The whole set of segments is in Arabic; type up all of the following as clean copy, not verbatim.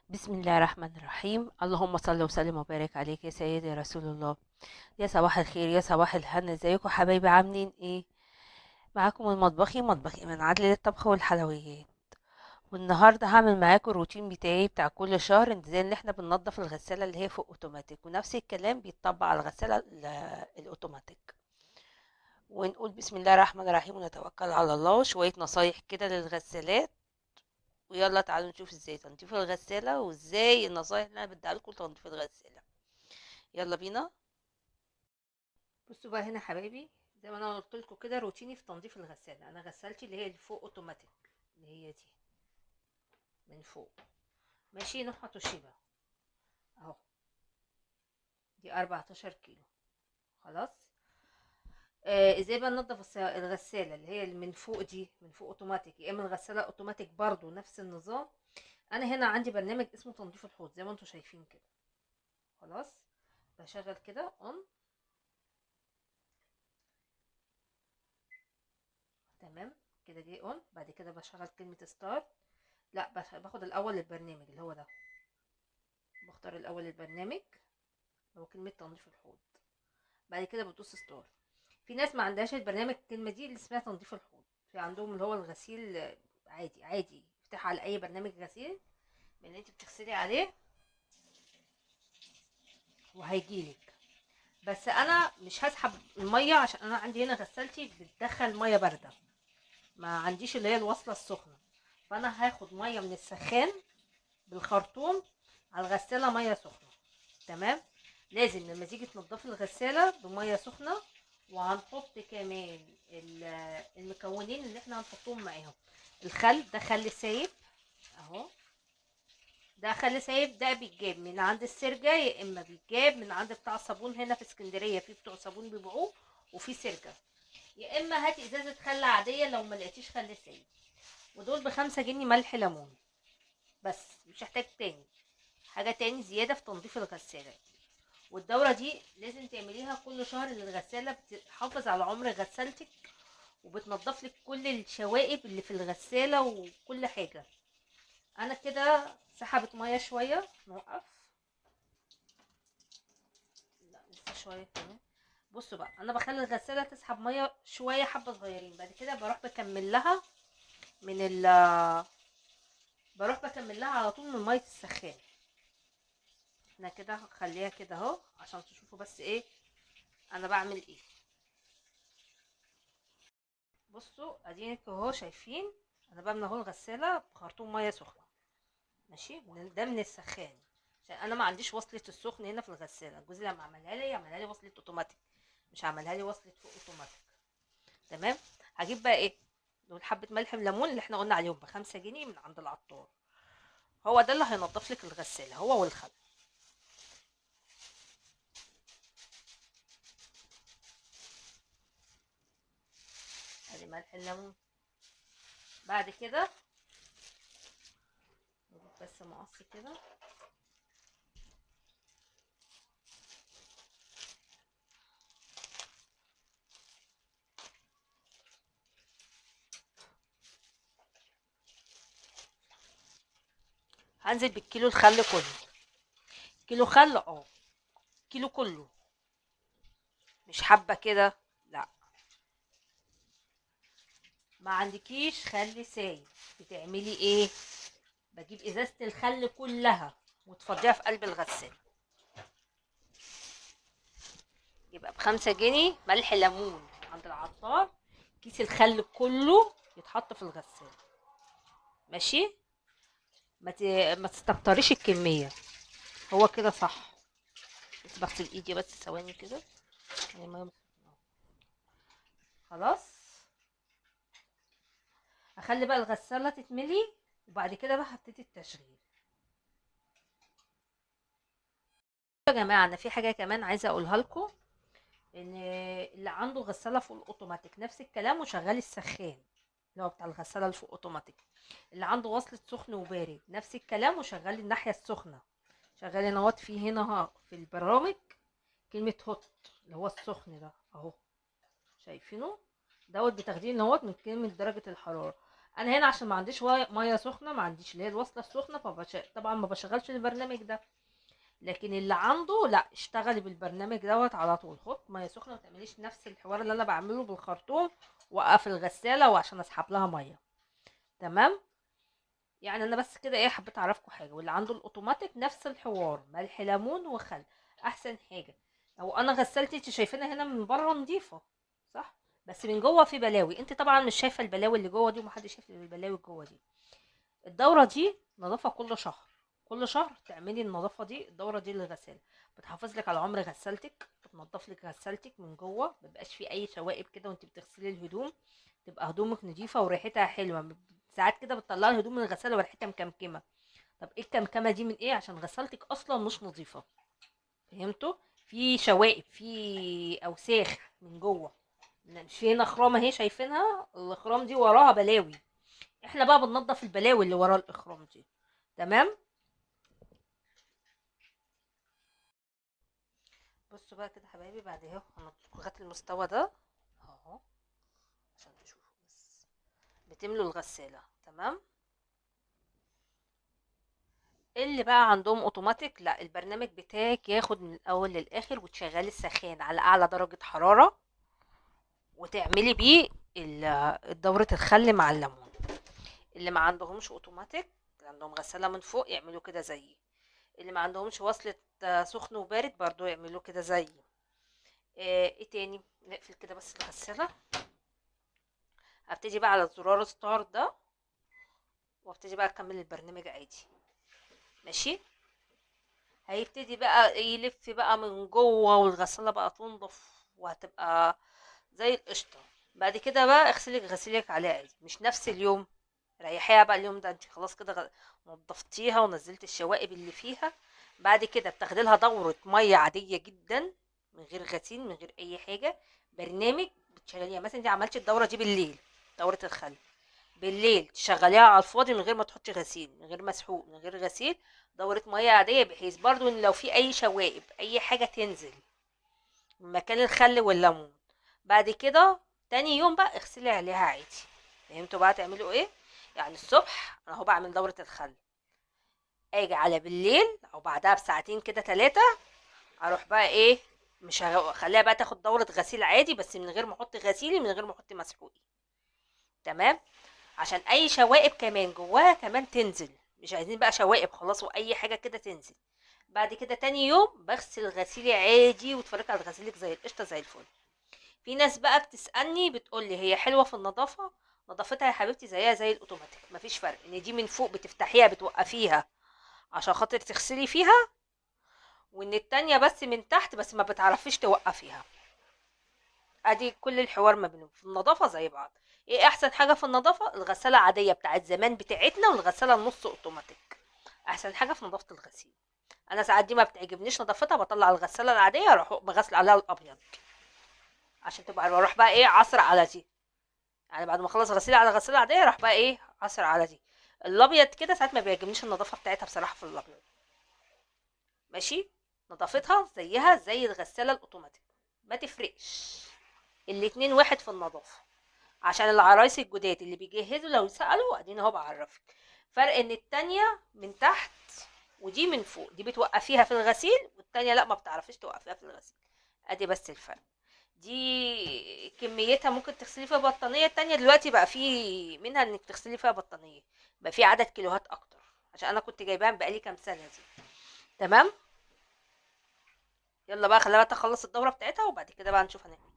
بسم الله الرحمن الرحيم. اللهم صل وسلم وبارك عليك يا سيدي يا رسول الله. يا صباح الخير يا صباح الهنا، ازيكم حبايبي؟ عاملين ايه؟ معاكم مطبخي من عدل للطبخ والحلويات. والنهارده هعمل معاكم الروتين بتاعي بتاع كل شهر، زي اللي احنا بننضف الغساله اللي هي فوق اوتوماتيك، ونفس الكلام بيتطبق على الغساله الاوتوماتيك. ونقول بسم الله الرحمن الرحيم ونتوكل على الله. شويه نصايح كده للغسالات، ويلا تعالوا نشوف ازاي تنظيف الغسالة، وازاي النصايح اللي انا بديها لكم لتنظيف الغسالة. يلا بينا. بصوا بقى هنا حبايبي، زي ما انا قلت لكم كده روتيني في تنظيف الغسالة. انا غسالتي اللي هي اللي فوق اوتوماتيك، اللي هي دي من فوق، ماشي، نوعها توشيبا اهو. دي 14 كيلو. خلاص. ازاي بقى ننضف الغسالة اللي هي اللي من فوق دي، من فوق اوتوماتيك، يا اما الغسالة اوتوماتيك برضو نفس النظام. انا هنا عندي برنامج اسمه تنظيف الحوض زي ما انتم شايفين كده. خلاص. بشغل كده اون. تمام. كده دي اون. بعد كده بشغل كلمة ستارت. لا، باخد الاول البرنامج اللي هو ده. بختار الاول البرنامج اللي هو كلمة تنظيف الحوض. بعد كده بدوس ستارت. في ناس ما عندهاش البرنامج الكلمة دي اللي اسمها تنظيف الحوض، في عندهم اللي هو الغسيل عادي عادي، افتح على اي برنامج غسيل من اللي انت بتغسلي عليه وهيجيلك. بس انا مش هسحب المية عشان انا عندي هنا غسالتي بتدخل مية باردة، ما عنديش اللي هي الوصلة السخنة. فانا هاخد مية من السخان بالخرطوم على الغسالة مية سخنة. تمام. لازم لما تيجي تنضفي الغسالة بمية سخنة. وهنحط كمان المكونين اللي احنا هنحطهم معاهم. الخل ده خل سايب اهو. ده خل سايب، ده بيتجاب من عند السرجة، يا اما بيتجاب من عند بتاع صابون هنا في اسكندرية، في بتوع صابون بيبيعوه وفي سرجة. يا اما هاتي ازازة خل عادية لو ما لقيتيش خل سايب. ودول ب5 جنيه. ملح ليمون بس، مش هحتاج تاني حاجة تاني زيادة في تنظيف الغسالة. والدورة دي لازم تعمليها كل شهر للغسالة، بتحافظ على عمر غسالتك وبتنضف لك كل الشوائب اللي في الغسالة وكل حاجة. انا كده سحبت مية شوية، نوقف. لا لسه شوية كمان. بصوا بقى، انا بخلي الغسالة تسحب مية شوية حبة صغيرين، بعد كده بروح بكمل لها من ال بروح بكمل لها على طول من مية السخان. احنا كده خليها كده اهو عشان تشوفوا بس ايه انا بعمل ايه. بصوا ادينك اهو شايفين، انا بملى اهو الغساله بخرطوم ميه سخنه. ماشي، ده من السخان عشان انا ما عنديش وصله السخن هنا في الغساله. جوزي لما عملها لي وصله اوتوماتيك، مش عملها لي وصله فوق اوتوماتيك. تمام. هجيب بقى ايه؟ دول حبه ملح ليمون اللي احنا قلنا عليهم ب5 جنيه من عند العطار. هو ده اللي هينضف لك الغساله، هو والخل. ادي ملح الليمون. بعد كده نجيب بس مقص كده. هنزل بالكيلو الخل كله. كيلو خل كيلو كله، مش حبه كده. لا. ما عندكيش خل سايب بتعملي ايه؟ بجيب ازازة الخل كلها وتفضيها في قلب الغسالة. يبقى ب5 جنيه ملح ليمون عند العطار، كيس الخل كله يتحط في الغسالة. ماشي. ما تستكتريش الكمية. هو كده صح. بس بغسل ايدي بس ثواني كده. يعني خلاص. اخلي بقى الغسالة تتملي، وبعد كده بقى حطيت التشغيل. يا جماعة انا في حاجة كمان عايزة اقولها لكم، ان اللي عنده غساله فوق الاوتوماتيك نفس الكلام وشغال السخان اللي هو بتاع الغساله اللي فوق اوتوماتيك. اللي عنده وصلة سخن وبارد نفس الكلام وشغال الناحيه السخنه. شغال هنا اهوت، في هنا في البرامج كلمه هوت اللي هو السخن ده اهو. شايفينه؟ دوت بتاخديه ان هوت من كلمه درجه الحراره. انا هنا عشان ما عنديش ميه سخنه، ما عنديش اللي هي الوصله السخنه، طبعا ما بشغلش البرنامج ده. لكن اللي عنده لا، اشتغلي بالبرنامج دوت على طول. حط ميه سخنه، ما تعمليش نفس الحوار اللي انا بعمله بالخرطوم وقف الغساله وعشان اسحب لها ميه. تمام. يعني انا بس كده ايه، حبيت اعرفكم حاجه. واللي عنده الاوتوماتيك نفس الحوار، ملح ليمون وخل احسن حاجه. او انا غسالتي انت شايفينها هنا من بره نظيفه، صح؟ بس من جوه في بلاوي، انت طبعا مش شايفه البلاوي اللي جوه دي، ومحدش شايف البلاوي جوه دي. الدورة دي نظافة كل شهر. كل شهر تعملي النظافة دي، الدورة دي للغسالة. بتحافظ لك على عمر غسالتك، بتنضف لك غسالتك من جوه، مبقاش في اي شوائب كده وانت بتغسلي الهدوم. تبقى هدومك نظيفة وريحتها حلوة. ساعات كده بتطلعي الهدوم من الغسالة وريحتها مكمكمة. طب ايه الكمكمة دي من ايه؟ عشان غسالتك اصلا مش نظيفة. فهمتوا؟ في شوائب، في اوساخ من جوه. مش هنا خرام اهي شايفينها؟ الخرام دي وراها بلاوي. احنا بقى بننضف البلاوي اللي ورا الاخرام دي. تمام. بصوا بقى كده حبايبي، بعد اهو هنطلق لغايه المستوى ده اهو، عشان تشوفوا بس. بتملوا الغساله. تمام. اللي بقى عندهم اوتوماتيك، لا، البرنامج بتاعك ياخد من الاول للاخر وتشغلي السخان على اعلى درجه حراره، وتعملي بيه دورة الخل مع الليمون. اللي ما عندهمش اوتوماتيك، اللي عندهم غسالة من فوق، يعملوا كده زيي. اللي ما عندهمش وصلة سخن وبارد برضو يعملوا كده زيي. ايه تاني؟ نقفل كده بس الغسالة. هبتدي بقى على زرار ستارت ده، وابتدي بقى اكمل البرنامج عادي. ماشي. هيبتدي بقى يلف بقى من جوه، والغسالة بقى تنضف وهتبقى زي القشطة. بعد كده بقى اغسلي غسيلك عليها عادي، مش نفس اليوم. ريحيها بقى اليوم ده، انت خلاص كده نضفتيها ونزلت الشوائب اللي فيها. بعد كده بتاخدي لها دورة مية عادية جدا، من غير غسيل، من غير اي حاجة. برنامج بتشغليها مثلا، انت عملتي الدورة دي بالليل، دورة الخل بالليل، تشغليها على الفاضي من غير ما تحطي غسيل، من غير مسحوق، من غير غسيل. دورة مية عادية، بحيث برضو ان لو في اي شوائب، اي حاجة تنزل من مكان الخل والليمون. بعد كده تاني يوم بقى اغسلي عليها عادي. فهمتوا بقى تعملوا ايه؟ يعني الصبح انا هو بعمل دورة الخل، اجي على بالليل او بعدها بساعتين كده 3، اروح بقى ايه، مش هخليها بقى تاخد دورة غسيل عادي، بس من غير ما احط غسيلي، من غير ما احط مسحوقي. تمام. عشان اي شوائب كمان جواها كمان تنزل. مش عايزين بقى شوائب خلاص، واي حاجة كده تنزل. بعد كده تاني يوم بغسل غسيلي عادي، وتفرجي على غسيلك زي القشطة زي الفل. في ناس بقى بتسألني بتقولي هي حلوة في النظافة؟ نظافتها يا حبيبتي زيها زي الاوتوماتيك، مفيش فرق. ان دي من فوق بتفتحيها بتوقفيها عشان خاطر تغسلي فيها، وان التانية بس من تحت بس ما بتعرفيش توقفيها. ادي كل الحوار ما بينهم في النظافة زي بعض. ايه احسن حاجة في النظافة؟ الغسالة العادية بتاعت زمان بتاعتنا، والغسالة النص اوتوماتيك. احسن حاجة في نظافة الغسيل. انا ساعات دي ما بتعجبنيش نظافتها، بطلع الغسالة العادية اروح بغسل عليها الابيض، عشان تبقى بروح بقى ايه، عصر على دي. يعني بعد ما اخلص غسيل على غسالة عادية، راح بقى ايه، عصر على دي. الابيض كده ساعات ما بيعجبنيش النظافة بتاعتها بصراحة في الابيض. ماشي. نظافتها زيها زي الغسالة الاوتوماتيك، ما تفرقش. الاتنين واحد في النظافة. عشان العرايس الجداد اللي بيجهزوا لو سألوا، ادينا اهو بعرفك. فرق ان التانية من تحت ودي من فوق، دي بتوقفيها في الغسيل، والتانية لا، ما بتعرفيش توقفيها في الغسيل. ادي بس الفرق. دي كميتها ممكن تغسلي فيها بطانية، التانية دلوقتي بقى في منها انك تغسلي فيها بطانية، بقى في عدد كيلوهات اكتر. عشان انا كنت جايباها بقالي كام سنة دي. تمام. يلا بقى خليها بقى تخلص الدورة بتاعتها، وبعد كده بقى نشوف هنعمل.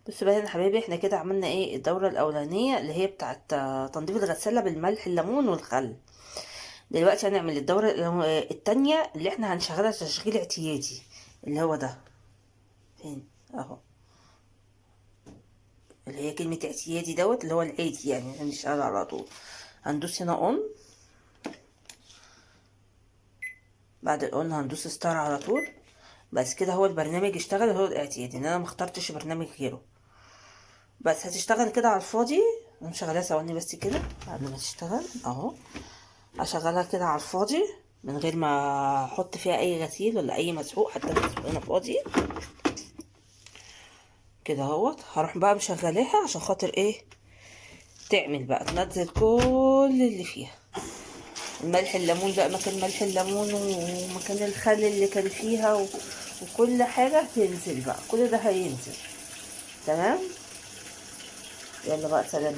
بصوا بقى يا حبايبي، احنا كده عملنا ايه، الدورة الاولانية اللي هي بتاعت تنظيف الغسالة بالملح الليمون والخل. دلوقتي هنعمل الدورة التانية اللي احنا هنشغلها تشغيل اعتيادي، اللي هو ده. فين اهو، اللي هي كلمة اعتيادي دوت، اللي هو العادي يعني هنشتغل على طول. هندوس هنا اون، بعد الاون هندوس ستار على طول. بس كده هو البرنامج اشتغل، هو الاعتيادي ان انا مخترتش برنامج غيره. بس هتشتغل كده على الفاضي. انا مشغلها ثواني بس كده قبل ما تشتغل اهو. اشغلها كده على الفاضي من غير ما احط فيها اي غسيل ولا اي مسحوق، حتى المسحوق هنا فاضي. كده اهوت. هروح بقى مشغلاها عشان خاطر ايه تعمل بقى تنزل كل اللي فيها. الملح الليمون بقى مكان ملح الليمون، ومكان الخل اللي كان فيها وكل حاجة تنزل بقى، كل ده هينزل. تمام. يلا بقى سلام.